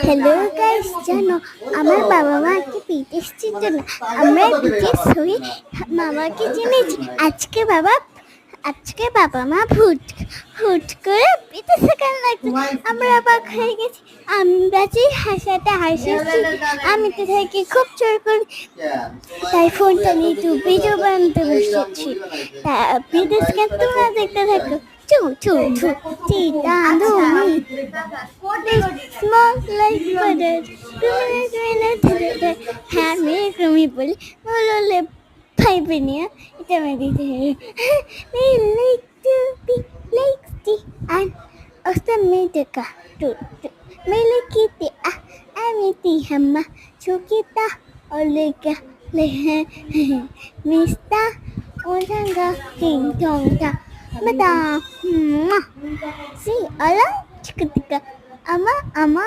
Hello guys, জানো আমার বাবা মা আজকে পিঠে এসেছিল জন্য আমরা বিচের হয়ে মামাকে চিনেছি। আজকে বাবা মা হুট হুট করে পিঠে শেখানো লাগছে। আমরা অবাক হয়ে গেছি। আমরা যে হাসাচ্ছি, আমি তো থেকে খুব জোর করি, তাই ফোনটা নিয়ে একটু ভিডিও বানাতে বসেছি। তা ভিডিও স্ক্যান তোমরা দেখতে থাকো। চু চু চু চিতা ধুমি small like butter. হ্যাঁ আমি তুমি বলি বললে ভাই বোনিয়া এটা আমি দিতে we like to be like the and osamedeka to melikiti আমি তিহাম্মা চুকিতা ওলেকা lehe mista oranga ting tonga mata si ala chikatika ama